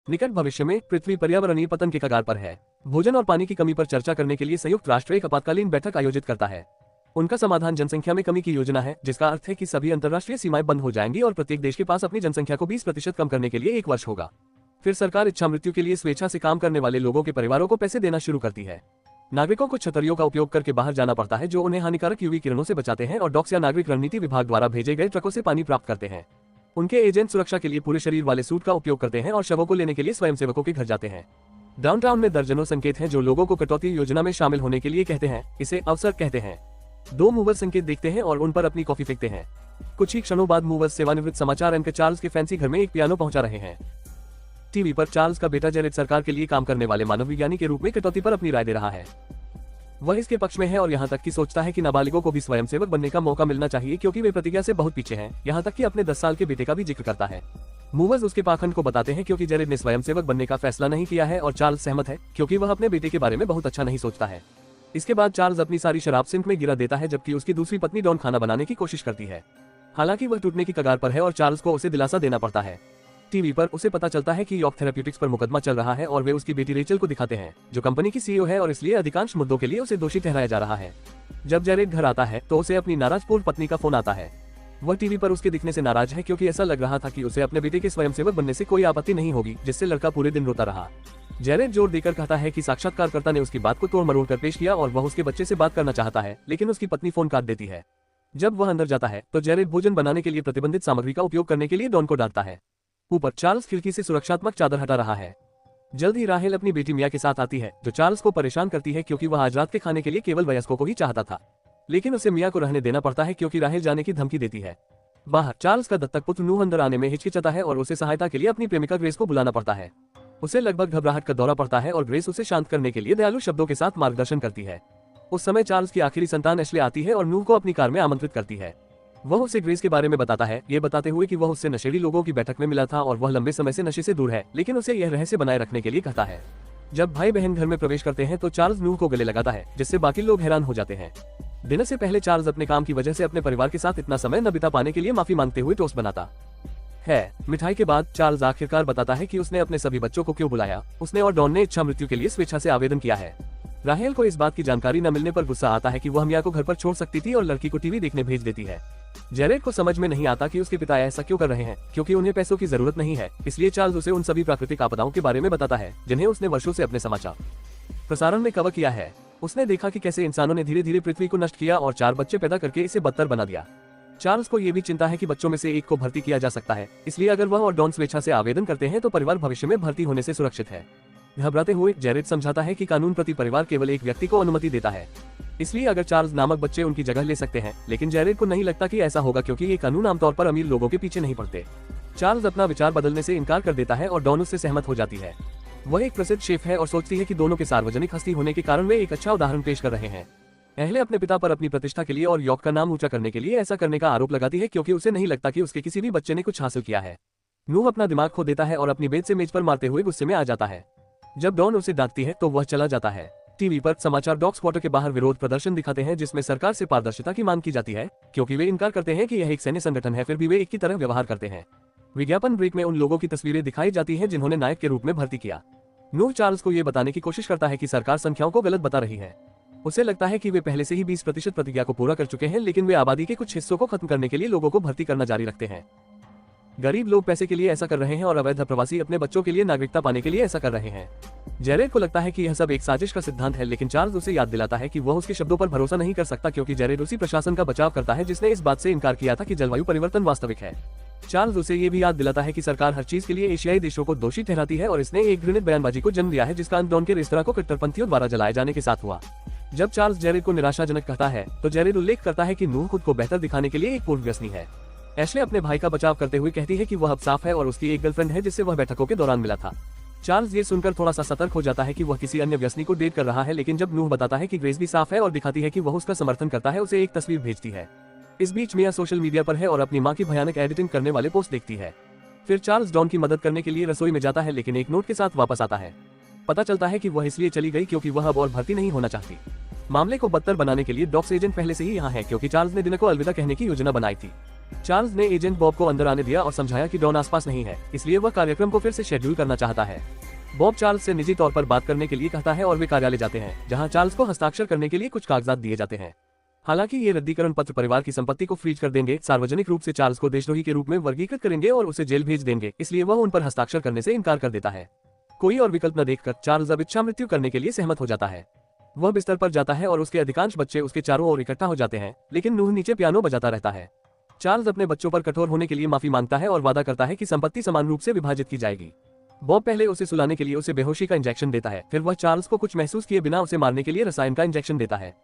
निकट भविष्य में पृथ्वी पर्यावरणीय पतन के कगार पर है। भोजन और पानी की कमी पर चर्चा करने के लिए संयुक्त राष्ट्र एक आपातकालीन बैठक आयोजित करता है। उनका समाधान जनसंख्या में कमी की योजना है, जिसका अर्थ है कि सभी अंतर्राष्ट्रीय सीमाएं बंद हो जाएंगी और प्रत्येक देश के पास अपनी जनसंख्या को 20% कम करने के लिए 1 वर्ष होगा। फिर सरकार इच्छा मृत्यु के लिए स्वेच्छा से काम करने वाले लोगों के परिवारों को पैसे देना शुरू करती है। नागरिकों को छतरियों का उपयोग करके बाहर जाना पड़ता है, जो उन्हें हानिकारक यूवी किरणों से बचाते हैं, और डॉक्स या नागरिक रणनीति विभाग द्वारा भेजे गए ट्रकों से पानी प्राप्त करते हैं। उनके एजेंट सुरक्षा के लिए पूरे शरीर वाले सूट का उपयोग करते हैं और शवों को लेने के लिए स्वयंसेवकों के घर जाते हैं। डाउनटाउन में दर्जनों संकेत हैं जो लोगों को कटौती योजना में शामिल होने के लिए कहते हैं। इसे अवसर कहते हैं। 2 मूवर संकेत देखते हैं और उन पर अपनी कॉफी फेंकते हैं। कुछ ही क्षणों बाद मूवर सेवानिवृत्त समाचार एंकर चार्ल्स के फैंसी घर में एक पियानो पहुंचा रहे हैं। टीवी पर चार्ल्स का बेटा जेरेड सरकार के लिए काम करने वाले मानव विज्ञानी के रूप में कटौती पर अपनी राय दे रहा है। वह इसके पक्ष में है और यहाँ तक कि सोचता है कि नाबालिगों को भी स्वयंसेवक बनने का मौका मिलना चाहिए, क्योंकि वे प्रतिज्ञा से बहुत पीछे हैं। यहाँ तक कि अपने 10 साल के बेटे का भी जिक्र करता है। मूवर्स उसके पाखंड को बताते हैं क्योंकि जेरेड ने स्वयंसेवक बनने का फैसला नहीं किया है, और चार्ल्स सहमत है क्योंकि वह अपने बेटे के बारे में बहुत अच्छा नहीं सोचता है। इसके बाद चार्ल्स अपनी सारी शराब सिंक में गिरा देता है, जबकि उसकी दूसरी पत्नी डॉन खाना बनाने की कोशिश करती है। हालांकि वह टूटने की कगार पर है और चार्ल्स को उसे दिलासा देना पड़ता है। टीवी पर उसे पता चलता है कि यॉर्क थेरेप्यूटिक्स पर मुकदमा चल रहा है और वे उसकी बेटी रेचल को दिखाते हैं, जो कंपनी की सीईओ है और इसलिए अधिकांश मुद्दों के लिए उसे दोषी ठहराया जा रहा है। जब जेरेड घर आता है तो उसे अपनी नाराज पूर्व पत्नी का फोन आता है। वह टीवी पर उसके दिखने से नाराज है क्योंकि ऐसा लग रहा था कि उसे अपने बेटे के स्वयंसेवक बनने से कोई आपत्ति नहीं होगी, जिससे लड़का पूरे दिन रोता रहा। जेरेड जोर देकर कहता है कि साक्षात्कारकर्ता ने उसकी बात को तोड़ मरोड़ कर पेश किया और वह उसके बच्चे से बात करना चाहता है, लेकिन उसकी पत्नी फोन काट देती है। जब वह अंदर जाता है तो जेरेड भोजन बनाने के लिए प्रतिबंधित सामग्री का उपयोग करने के लिए डॉन को डांटता है। ऊपर चार्ल्स खिड़की से सुरक्षात्मक चादर हटा रहा है। जल्द ही राहेल अपनी बेटी मिया के साथ आती है, जो चार्ल्स को परेशान करती है क्योंकि वह आज रात के खाने के लिए केवल वयस्कों को ही चाहता था, लेकिन उसे मिया को रहने देना पड़ता है क्योंकि राहेल जाने की धमकी देती है। बाहर चार्ल्स का दत्तक पुत्र नूह अंदर आने में हिचकिचाता है और उसे सहायता के लिए अपनी प्रेमिका ग्रेस को बुलाना पड़ता है। उसे लगभग घबराहट का दौरा पड़ता है और ग्रेस उसे शांत करने के लिए दयालु शब्दों के साथ मार्गदर्शन करती है। उस समय चार्ल्स की आखिरी संतान एश्ले आती है और नूह को अपनी कार में आमंत्रित करती है। वह उसे ग्रेस के बारे में बताता है, ये बताते हुए कि वह उससे नशेड़ी लोगों की बैठक में मिला था और वह लंबे समय से नशे से दूर है, लेकिन उसे यह रहस्य बनाए रखने के लिए कहता है। जब भाई बहन घर में प्रवेश करते हैं तो चार्ल्स नूह को गले लगाता है, जिससे बाकी लोग हैरान हो जाते हैं। डिनर से पहले चार्ल्स अपने काम की वजह से अपने परिवार के साथ इतना समय न बिता पाने के लिए माफी मांगते हुए टोस्ट बनाता है। मिठाई के बाद चार्ल्स आखिरकार बताता है कि उसने अपने सभी बच्चों को क्यों बुलाया। उसने और डॉन ने इच्छा मृत्यु के लिए स्वेच्छा से आवेदन किया है। राहेल को इस बात की जानकारी न मिलने पर गुस्सा आता है कि वह मिया को घर पर छोड़ सकती थी और लड़की को टीवी देखने भेज देती है। जेरेड को समझ में नहीं आता कि उसके पिता ऐसा क्यों कर रहे हैं, क्योंकि उन्हें पैसों की जरूरत नहीं है। इसलिए चार्ल्स उसे उन सभी प्राकृतिक आपदाओं के बारे में बताता है जिन्हें उसने वर्षों से अपने समाचार प्रसारण में कवर किया है। उसने देखा कि कैसे इंसानों ने धीरे धीरे पृथ्वी को नष्ट किया और 4 बच्चे पैदा करके इसे बदतर बना दिया। चार्ल्स को यह भी चिंता है कि बच्चों में से एक को भर्ती किया जा सकता है, इसलिए अगर वह और डॉन स्वेच्छा से आवेदन करते हैं तो परिवार भविष्य में भर्ती होने से सुरक्षित है। घबराते हुए जेरेड समझाता है कि कानून प्रति परिवार केवल एक व्यक्ति को अनुमति देता है, इसलिए अगर चार्ल्स नामक बच्चे उनकी जगह ले सकते हैं, लेकिन जेरेड को नहीं लगता कि ऐसा होगा क्योंकि ये कानून आमतौर पर अमीर लोगों के पीछे नहीं पड़ते। चार्ल्स अपना विचार बदलने से इनकार कर देता है और डॉन उससे सहमत हो जाती है। वह एक प्रसिद्ध शेफ है और सोचती है कि दोनों के सार्वजनिक हस्ती होने के कारण वे एक अच्छा उदाहरण पेश कर रहे हैं। एहले अपने पिता पर अपनी प्रतिष्ठा के लिए और यॉर्क का नाम ऊंचा करने के लिए ऐसा करने का आरोप लगाती है क्योंकि उसे नहीं लगता कि उसके किसी भी बच्चे ने कुछ हासिल किया है। नूह अपना दिमाग खो देता है और अपनी बेद से मेज पर मारते हुए गुस्से में आ जाता है। जब डॉन उसे डांटती है तो वह चला जाता है। टीवी पर समाचार डॉग्स क्वार्टर के बाहर विरोध प्रदर्शन दिखाते हैं, जिसमें सरकार से पारदर्शिता की मांग की जाती है क्योंकि वे इनकार करते हैं कि यह एक सैन्य संगठन है, फिर भी वे एक की तरह व्यवहार करते हैं। विज्ञापन ब्रेक में उन लोगों की तस्वीरें दिखाई जाती हैं जिन्होंने नायक के रूप में भर्ती किया। नूह चार्ल्स को ये बताने की कोशिश करता है कि सरकार संख्याओं को गलत बता रही है। उसे लगता है कि वे पहले से ही 20% प्रतिज्ञा को पूरा कर चुके हैं, लेकिन वे आबादी के कुछ हिस्सों को खत्म करने के लिए लोगों को भर्ती करना जारी रखते हैं। गरीब लोग पैसे के लिए ऐसा कर रहे हैं और अवैध प्रवासी अपने बच्चों के लिए नागरिकता पाने के लिए ऐसा कर रहे हैं। जेरेड को लगता है कि यह सब एक साजिश का सिद्धांत है, लेकिन चार्ल्स उसे याद दिलाता है कि वह उसके शब्दों पर भरोसा नहीं कर सकता क्योंकि जेरेड उसी प्रशासन का बचाव करता है जिसने इस बात से इनकार किया था कि जलवायु परिवर्तन वास्तविक है। चार्ल्स उसे ये भी याद दिलाता है कि सरकार हर चीज के लिए एशियाई देशों को दोषी ठहराती है और इसने एक घृणित बयानबाजी को जन्म दिया है जिसका अंत डॉन के रेस्तरां को कट्टरपंथियों द्वारा जलाए जाने के साथ हुआ। जब चार्ल्स जेरेड को निराशाजनक कहता है तो जेरेड उल्लेख करता है कि नूह खुद को बेहतर दिखाने के लिए एक पूर्व व्यसनी है। एश्ले अपने भाई का बचाव करते हुए कहती है कि वह अब साफ है और उसकी एक गर्लफ्रेंड है जिससे वह बैठकों के दौरान मिला था। चार्ल्स ये सुनकर थोड़ा सा सतर्क हो जाता है कि वह किसी अन्य व्यसनी को डेट कर रहा है, लेकिन जब नूह बताता है कि ग्रेस भी साफ है और दिखाती है कि वह उसका समर्थन करता है, उसे एक तस्वीर भेजती है। इस बीच मिया सोशल मीडिया पर है और अपनी मां की भयानक एडिटिंग करने वाले पोस्ट देखती है। फिर चार्ल्स डॉन की मदद करने के लिए रसोई में जाता है, लेकिन एक नोट के साथ वापस आता है। पता चलता है कि वह इसलिए चली गई क्योंकि वह अब और भर्ती नहीं होना चाहती। मामले को बदतर बनाने के लिए डॉक्स एजेंट पहले से ही यहाँ है क्योंकि चार्ल्स ने डिनर को अलविदा कहने की योजना बनाई थी। चार्ल्स ने एजेंट बॉब को अंदर आने दिया और समझाया कि डॉन आसपास नहीं है, इसलिए वह कार्यक्रम को फिर से शेड्यूल करना चाहता है। बॉब चार्ल्स से निजी तौर पर बात करने के लिए कहता है और वे कार्यालय जाते हैं, जहां चार्ल्स को हस्ताक्षर करने के लिए कुछ कागजात दिए जाते हैं। हालांकि ये रद्दीकरण पत्र परिवार की संपत्ति को फ्रीज कर देंगे, सार्वजनिक रूप से चार्ल्स को देशद्रोही के रूप में वर्गीकृत करेंगे और उसे जेल भेज देंगे, इसलिए वह उन पर हस्ताक्षर करने से इनकार कर देता है। कोई और विकल्प न देखकर चार्ल्स अब इच्छा मृत्यु करने के लिए सहमत हो जाता है। वह बिस्तर पर जाता है और उसके अधिकांश बच्चे उसके चारों ओर इकट्ठा हो जाते हैं, लेकिन नूह नीचे पियानो बजाता रहता है। चार्ल्स अपने बच्चों पर कठोर होने के लिए माफी मांगता है और वादा करता है कि संपत्ति समान रूप से विभाजित की जाएगी। बॉब पहले उसे सुलाने के लिए उसे बेहोशी का इंजेक्शन देता है, फिर वह चार्ल्स को कुछ महसूस किए बिना उसे मारने के लिए रसायन का इंजेक्शन देता है।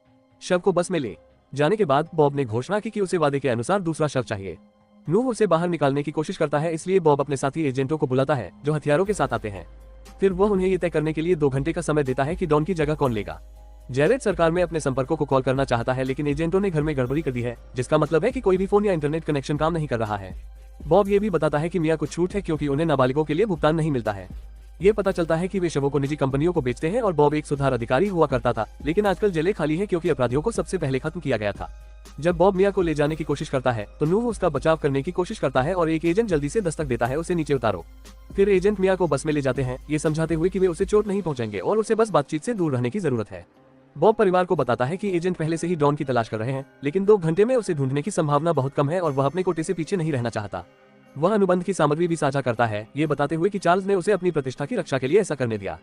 शव को बस में ले जाने के बाद बॉब ने घोषणा की कि उसे वादे के अनुसार दूसरा शव चाहिए। नूह उसे बाहर निकालने की कोशिश करता है, इसलिए बॉब अपने साथी एजेंटों को बुलाता है जो हथियारों के साथ आते हैं। फिर वह उन्हें ये तय करने के लिए 2 घंटे का समय देता है कि डॉन की जगह कौन लेगा। जेरेड सरकार में अपने संपर्कों को कॉल करना चाहता है, लेकिन एजेंटों ने घर में गड़बड़ी कर दी है, जिसका मतलब है कि कोई भी फोन या इंटरनेट कनेक्शन काम नहीं कर रहा है। बॉब ये भी बताता है कि मिया को छूट है क्योंकि उन्हें नाबालिगों के लिए भुगतान नहीं मिलता है। ये पता चलता है कि वे शवों को निजी कंपनियों को बेचते हैं और बॉब एक सुधार अधिकारी हुआ करता था, लेकिन आजकल जेलें खाली है क्योंकि अपराधियों को सबसे पहले खत्म किया गया था। जब बॉब मिया को ले जाने की कोशिश करता है तो नूह उसका बचाव करने की कोशिश करता है और एक एजेंट जल्दी से दस्तक देता है, उसे नीचे उतारो। फिर एजेंट मिया को बस में ले जाते हैं, ये समझाते हुए कि वे उसे चोट नहीं पहुंचाएंगे और उसे बस बातचीत से दूर रहने की जरूरत है। बॉब परिवार को बताता है कि एजेंट पहले से ही डॉन की तलाश कर रहे हैं, लेकिन 2 घंटे में उसे ढूंढने की संभावना बहुत कम है और वह अपने कोटे से पीछे नहीं रहना चाहता। वह अनुबंध की सामग्री भी साझा करता है, ये बताते हुए कि चार्ल्स ने उसे अपनी प्रतिष्ठा की रक्षा के लिए ऐसा करने दिया।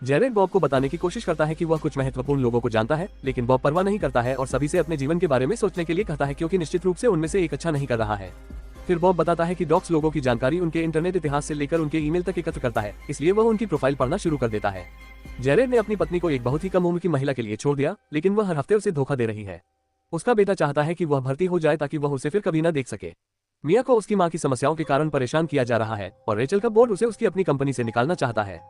जेरेड बॉब को बताने की कोशिश करता है कि वह कुछ महत्वपूर्ण लोगों को जानता है, लेकिन बॉब परवाह नहीं करता है और सभी से अपने जीवन के बारे में सोचने के लिए कहता है क्योंकि निश्चित रूप से उनमें से एक अच्छा नहीं कर रहा है। फिर बॉब बताता है कि डॉक्स लोगों की जानकारी उनके इंटरनेट इतिहास से लेकर उनके ईमेल तक एकत्र करता है, इसलिए वह उनकी प्रोफाइल पढ़ना शुरू कर देता है। जेरेड ने अपनी पत्नी को एक बहुत ही कम उम्र की महिला के लिए छोड़ दिया, लेकिन वह हर हफ्ते उसे धोखा दे रही है। उसका बेटा चाहता है कि वह भर्ती हो जाए ताकि वह उसे फिर कभी न देख सके। मिया को उसकी मां की समस्याओं के कारण परेशान किया जा रहा है और रेचल का बोर्ड उसे उसकी अपनी कंपनी से निकालना चाहता है।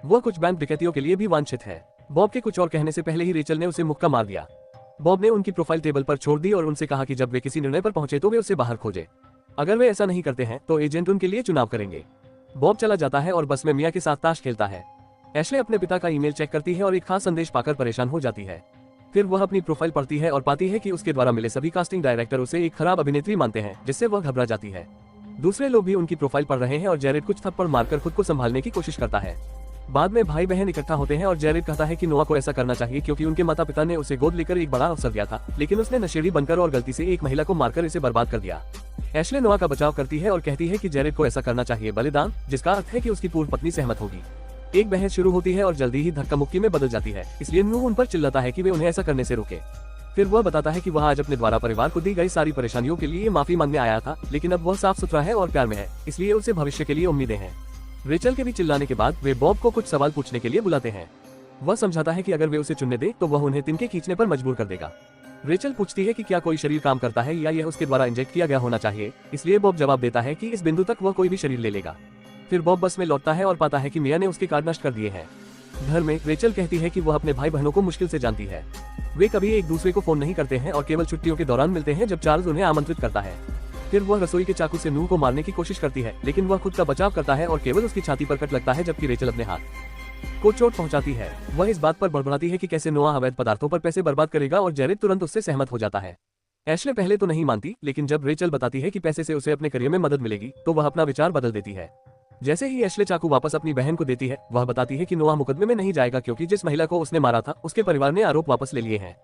वह कुछ बैंक डकैतियों के लिए भी वांछित है। बॉब के कुछ और कहने से पहले ही रेचल ने उसे मुक्का मार दिया। बॉब ने उनकी प्रोफाइल टेबल पर छोड़ दी और उनसे कहा कि जब वे किसी निर्णय पर पहुंचे तो वे उसे बाहर खोजे। अगर वे ऐसा नहीं करते हैं तो एजेंट उनके लिए चुनाव करेंगे। बॉब चला जाता है और बस में मिया के साथ ताश खेलता है। एशले अपने पिता का ईमेल चेक करती है और एक खास संदेश पाकर परेशान हो जाती है। फिर वह अपनी प्रोफाइल पढ़ती है और पाती है कि उसके द्वारा मिले सभी कास्टिंग डायरेक्टर उसे एक खराब अभिनेत्री मानते हैं, जिससे वह घबरा जाती है। दूसरे लोग भी उनकी प्रोफाइल पढ़ रहे हैं और जेरेड कुछ थप्पड़ मारकर खुद को संभालने की कोशिश करता है। बाद में भाई बहन इकट्ठा होते हैं और जेरेड कहता है कि नोआ को ऐसा करना चाहिए क्योंकि उनके माता पिता ने उसे गोद लेकर एक बड़ा अवसर दिया था, लेकिन उसने नशेड़ी बनकर और गलती से एक महिला को मारकर इसे बर्बाद कर दिया। एशले नोआ का बचाव करती है और कहती है कि जेरेड को ऐसा करना चाहिए बलिदान, जिसका अर्थ है कि उसकी पूर्व पत्नी सहमत होगी। एक बहस शुरू होती है और जल्दी ही धक्का मुक्की में बदल जाती है, इसलिए नूह उन पर चिल्लाता है कि वे उन्हें ऐसा करने से रोके। फिर वह बताता है कि वह आज अपने द्वारा परिवार को दी गई सारी परेशानियों के लिए माफी मांगने आया था, लेकिन अब वह साफ सुथरा है और प्यार में है, इसलिए उसे भविष्य के लिए उम्मीदें हैं। रेचल के भी चिल्लाने के बाद वे बॉब को कुछ सवाल पूछने के लिए बुलाते हैं। वह समझाता है कि अगर वे उसे चुनने दे तो वह उन्हें तिनके खींचने पर मजबूर कर देगा। रेचल पूछती है कि क्या कोई शरीर काम करता है या यह उसके द्वारा इंजेक्ट किया गया होना चाहिए, इसलिए बॉब जवाब देता है कि इस बिंदु तक वह कोई भी शरीर ले लेगा। फिर बॉब बस में लौटता है और पाता है कि मिया ने उसके कार्ड नष्ट कर दिए हैं। घर में रेचल कहती है कि वह अपने भाई बहनों को मुश्किल से जानती है। वे कभी एक दूसरे को फोन नहीं करते हैं और केवल छुट्टियों के दौरान मिलते हैं जब चार्ल्स उन्हें आमंत्रित करता है। फिर वह रसोई के चाकू से नूह को मारने की कोशिश करती है, लेकिन वह खुद का बचाव करता है और केवल उसकी छाती पर कट लगता है, जबकि रेचल अपने हाथ को चोट पहुंचाती है। वह इस बात पर बड़बड़ाती है कि कैसे नोआ अवैध पदार्थों पर पैसे बर्बाद करेगा और जेरेड तुरंत उससे सहमत हो जाता है। एशले पहले तो नहीं मानती, लेकिन जब रेचल बताती है कि पैसे से उसे अपने करियर में मदद मिलेगी तो वह अपना विचार बदल देती है। जैसे ही एशले चाकू वापस अपनी बहन को देती है, वह बताती है कि नोआ मुकदमे में नहीं जाएगा क्योंकि जिस महिला को उसने मारा था उसके परिवार ने आरोप वापस ले लिए हैं।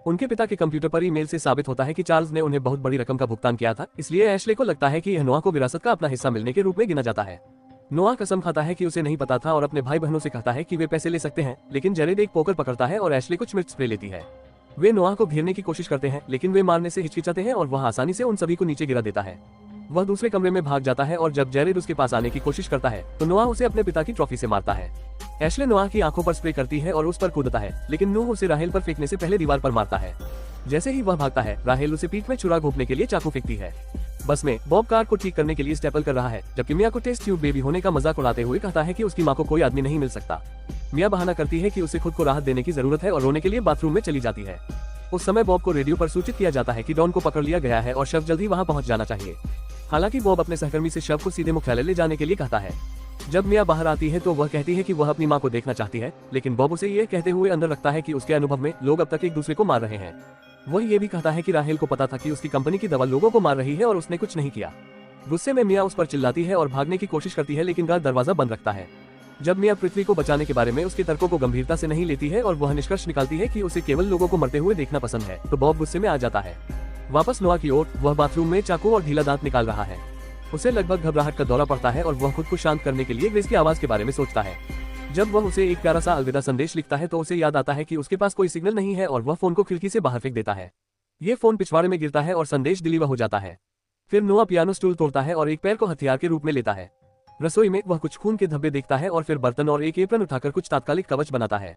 उनके पिता के कंप्यूटर पर ईमेल से साबित होता है कि चार्ल्स ने उन्हें बहुत बड़ी रकम का भुगतान किया था, इसलिए एशले को लगता है कि यह नोआ को विरासत का अपना हिस्सा मिलने के रूप में गिना जाता है। नोआ कसम खाता है कि उसे नहीं पता था और अपने भाई बहनों से कहता है कि वे पैसे ले सकते हैं, लेकिन जेरेड एक पोकर पकड़ता है और एशले कुछ मिर्च स्प्रे लेती है। वे नोआ को घेरने की कोशिश करते हैं, लेकिन वे मारने से हिचकिचाते हैं और वह आसानी से उन सभी को नीचे गिरा देता है। वह दूसरे कमरे में भाग जाता है और जब जेरेड उसके पास आने की कोशिश करता है तो नोआ उसे अपने पिता की ट्रॉफी से मारता है। एशले नोआ की आंखों पर स्प्रे करती है और उस पर कूदता है, लेकिन नूह उसे राहेल पर फेंकने से पहले दीवार पर मारता है। जैसे ही वह भागता है, राहेल उसे पीठ में छुरा घोंपने के लिए चाकू फेंकती है। बस में बॉब कार को ठीक करने के लिए स्टेपल कर रहा है, जबकि मिया को टेस्ट ट्यूब बेबी होने का मजाक उड़ाते हुए कहता है कि उसकी मां को कोई आदमी नहीं मिल सकता। मिया बहाना करती है कि उसे खुद को राहत देने की जरूरत है और रोने के लिए बाथरूम में चली जाती है। उस समय बॉब को रेडियो पर सूचित किया जाता है कि डॉन को पकड़ लिया गया है और शव जल्दी वहां पहुंच जाना चाहिए। हालांकि बॉब अपने सहकर्मी से शव को सीधे मुख्यालय ले जाने के लिए कहता है। जब मिया बाहर आती है तो वह कहती है कि वह अपनी मां को देखना चाहती है, लेकिन बॉब उसे ये कहते हुए अंदर रखता है कि उसके अनुभव में लोग अब तक एक दूसरे को मार रहे हैं। वह ये भी कहता है कि राहेल को पता था कि उसकी कंपनी की दवा लोगों को मार रही है और उसने कुछ नहीं किया। गुस्से में मिया उस पर चिल्लाती है और भागने की कोशिश करती है, लेकिन गार्ड दरवाजा बंद रखता है। जब मिया पृथ्वी को बचाने के बारे में उसके तर्कों को गंभीरता से नहीं लेती है और वह निष्कर्ष निकालती है कि उसे केवल लोगों को मरते हुए देखना पसंद है, तो बॉब गुस्से में आ जाता है। वापस नोआ की ओर, वह बाथरूम में चाकू और ढीला दांत निकाल रहा है। उसे लगभग घबराहट का दौरा पड़ता है और वह खुद को शांत करने के लिए ग्रेस की आवाज के बारे में सोचता है। जब वह उसे एक प्यारा सा अलविदा संदेश लिखता है तो उसे याद आता है कि उसके पास कोई सिग्नल नहीं है और वह फोन को खिड़की से बाहर फेंक देता है। ये फोन पिछवाड़े में गिरता है और संदेश डिलीवर हो जाता है। फिर नोआ पियानो स्टूल तोड़ता है और एक पैर को हथियार के रूप में लेता है। रसोई में वह कुछ खून के धब्बे देखता है और फिर बर्तन और एक एप्रन उठाकर कुछ तात्कालिक कवच बनाता है।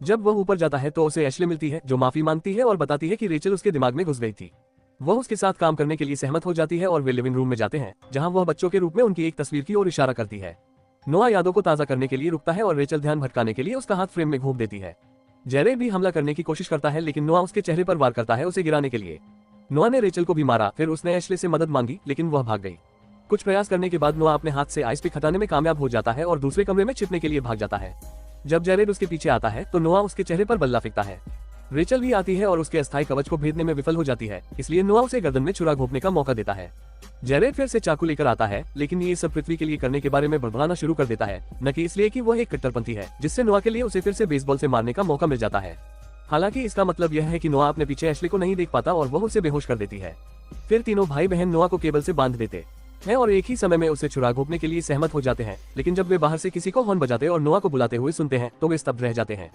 जब वह ऊपर जाता है तो उसे एश्ले मिलती है, जो माफी मांगती है और बताती है कि रेचल उसके दिमाग में घुस गई थी। वह उसके साथ काम करने के लिए सहमत हो जाती है और वे लिविंग रूम में जाते हैं, जहां वह बच्चों के रूप में उनकी एक तस्वीर की ओर इशारा करती है। नोआ यादों को ताज़ा करने के लिए रुकता है और रेचल ध्यान भटकाने के लिए उसका हाथ फ्रेम में घूम देती है। जेरेड भी हमला करने की कोशिश करता है, लेकिन नोआ उसके चेहरे पर वार करता है उसे गिराने के लिए। नोआ ने रेचल को भी मारा, फिर उसने एश्ले से मदद मांगी, लेकिन वह भाग गई। कुछ प्रयास करने के बाद नोआ अपने हाथ से आइस पिक हटाने में कामयाब हो जाता है और दूसरे कमरे में छिपने के लिए भाग जाता है। जब जेरेड उसके पीछे आता है तो नोआ उसके चेहरे पर बल्ला फेंकता है। रेचल भी आती है और उसके अस्थायी कवच को भेदने में विफल हो जाती है, इसलिए नोआ उसे गर्दन में छुरा घोंपने का मौका देता है। जेरेड फिर से चाकू लेकर आता है, लेकिन ये सब पृथ्वी के लिए करने के बारे में बड़बड़ाना शुरू कर देता है, न कि इसलिए कि वह एक कट्टरपंथी है, जिससे नोआ के लिए उसे फिर से बेसबॉल से मारने का मौका मिल जाता है। हालांकि इसका मतलब यह है कि नोआ अपने पीछे एश्ले को नहीं देख पाता और वह उसे बेहोश कर देती है। फिर तीनों भाई बहन नोआ को केबल से बांध देते हैं और एक ही समय में उसे छुरा घोंपने के लिए सहमत हो जाते हैं, लेकिन जब वे बाहर से किसी को हॉर्न बजाते और नोआ को बुलाते हुए सुनते हैं तो वे स्तब्ध रह जाते हैं।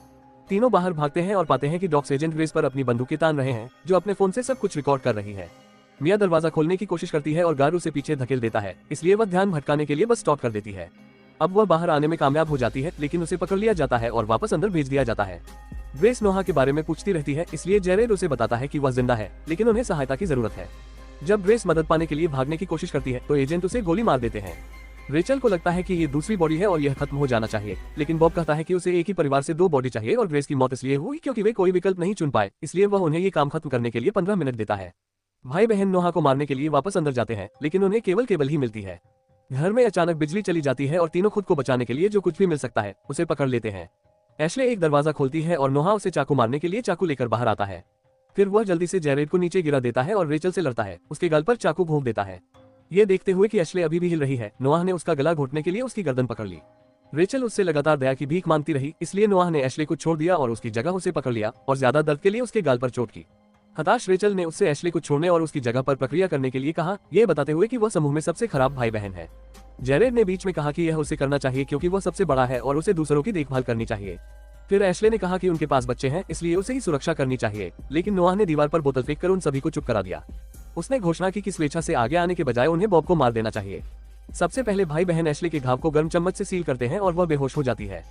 तीनों बाहर भागते हैं और पाते हैं कि डॉक्स एजेंट ग्रेस पर अपनी बंदूकें तान रहे हैं, जो अपने फोन से सब कुछ रिकॉर्ड कर रही है। मिया दरवाजा खोलने की कोशिश करती है और गार्ड उसे पीछे धकेल देता है, इसलिए वह ध्यान भटकाने के लिए बस स्टॉप कर देती है। अब वह बाहर आने में कामयाब हो जाती है, लेकिन उसे पकड़ लिया जाता है और वापस अंदर भेज दिया जाता है। ग्रेस नोहा के बारे में पूछती रहती है, इसलिए जेरेड उसे बताता है कि वह जिंदा है, लेकिन उन्हें सहायता की जरूरत है। जब ग्रेस मदद पाने के लिए भागने की कोशिश करती है तो एजेंट उसे गोली मार देते हैं। रेचल को लगता है कि ये दूसरी बॉडी है और यह खत्म हो जाना चाहिए, लेकिन बॉब कहता है कि उसे एक ही परिवार से 2 बॉडी चाहिए और ग्रेस की मौत इसलिए हुई क्योंकि वे कोई विकल्प नहीं चुन पाए, इसलिए वह उन्हें ये काम खत्म करने के लिए 15 मिनट देता है। भाई बहन नोहा को मारने के लिए वापस अंदर जाते हैं, लेकिन उन्हें केवल ही मिलती है। घर में अचानक बिजली चली जाती है और तीनों खुद को बचाने के लिए जो कुछ भी मिल सकता है उसे पकड़ लेते हैं। एश्ले एक दरवाजा खोलती है और नोहा उसे चाकू मारने के लिए चाकू लेकर बाहर आता है। फिर वह जल्दी से जेरेड को नीचे गिरा देता है और रेचल से लड़ता है, उसके गाल पर चाकू घोंप देता है। ये देखते हुए कि एश्ले अभी भी हिल रही है, नोआह ने उसका गला घोटने के लिए उसकी गर्दन पकड़ ली। रेचल उससे लगातार दया की भीख मांगती रही, इसलिए नोआह ने एश्ले को छोड़ दिया और उसकी जगह उसे पकड़ लिया और ज्यादा दर्द के लिए उसके गाल पर चोट की। हताश रेचल ने उससे एश्ले को छोड़ने और उसकी जगह पर प्रक्रिया करने के लिए कहा, ये बताते हुए कि वह समूह में सबसे खराब भाई बहन है। जेरेड ने बीच में कहा कि यह उसे करना चाहिए क्योंकि वह सबसे बड़ा है और उसे दूसरों की देखभाल करनी चाहिए। फिर एश्ले ने कहा कि उनके पास बच्चे हैं, इसलिए उसे ही सुरक्षा करनी चाहिए, लेकिन नोआह ने दीवार पर बोतल फेंककर उन सभी को चुप करा दिया। उसने घोषणा की कि स्वेच्छा से आगे आने के बजाय उन्हें बॉब को मार देना चाहिए। सबसे पहले भाई बहन एश्ले के घाव को गर्म चम्मच से सील करते हैं और वह बेहोश हो जाती है।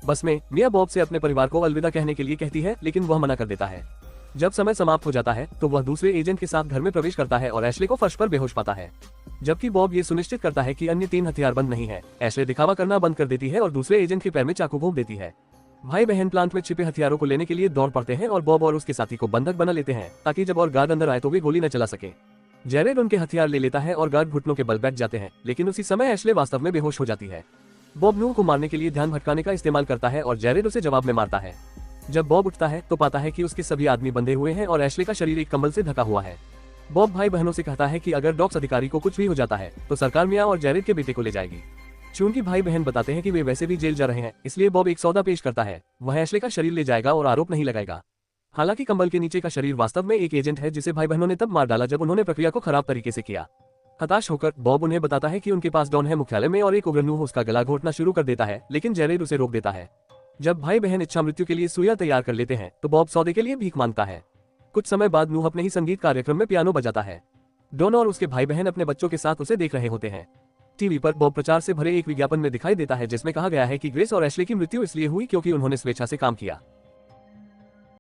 बस में मिया बॉब से अपने परिवार को अलविदा कहने के लिए कहती है, लेकिन वह मना कर देता है। जब समय समाप्त हो जाता है तो वह दूसरे एजेंट के साथ घर में प्रवेश करता है और एश्ले को फर्श पर बेहोश पाता है, जबकि बॉब ये सुनिश्चित करता है कि अन्य 3 हथियारबंद नहीं है। एश्ले दिखावा करना बंद कर देती है और दूसरे एजेंट के पैर में चाकू घोंप देती है। भाई बहन प्लांट में छिपे हथियारों को लेने के लिए दौड़ पड़ते हैं और बॉब और उसके साथी को बंधक बना लेते हैं, ताकि जब और गार्ड अंदर आए तो वे गोली न चला सके। जेरेड उनके हथियार ले लेता है और गार्ड घुटनों के बल बैठ जाते हैं, लेकिन उसी समय एश्ले वास्तव में बेहोश हो जाती है। बॉब नूह को मारने के लिए ध्यान भटकाने का इस्तेमाल करता है और जेरेड उसे जवाब में मारता है। जब बॉब उठता है तो पाता है कि उसके सभी आदमी बंधे हुए हैं और एश्ले का शरीर एक कंबल से ढका हुआ है। बॉब भाई बहनों से कहता है कि अगर डॉक्स अधिकारी को कुछ भी हो जाता है तो सरकार मिया और जेरेड के बेटे को ले जाएगी। चूंकि भाई बहन बताते हैं कि वे वैसे भी जेल जा रहे हैं, इसलिए बॉब एक सौदा पेश करता है, वह एश्ले का शरीर ले जाएगा और आरोप नहीं लगाएगा। हालांकि कंबल के नीचे का शरीर वास्तव में एक एजेंट है जिसे भाई बहनों ने तब मार डाला जब उन्होंने प्रक्रिया को खराब तरीके से किया। हताश होकर बॉब उन्हें बताता है कि उनके पास डॉन है मुख्यालय में और एक उग्र नूह उसका गला घोटना शुरू कर देता है, लेकिन जेरेड उसे रोक देता है। जब भाई बहन इच्छा मृत्यु के लिए सुइयां तैयार कर लेते हैं तो बॉब सौदे के लिए भीख मांगता है। कुछ समय बाद नूह अपने ही संगीत कार्यक्रम में पियानो बजाता है। डॉन और उसके भाई बहन अपने बच्चों के साथ उसे देख रहे होते हैं। टीवी पर बॉब प्रचार से भरे एक विज्ञापन में दिखाई देता है जिसमें कहा गया है कि ग्रेस और एश्ले की मृत्यु इसलिए हुई क्योंकि उन्होंने स्वेच्छा से काम किया।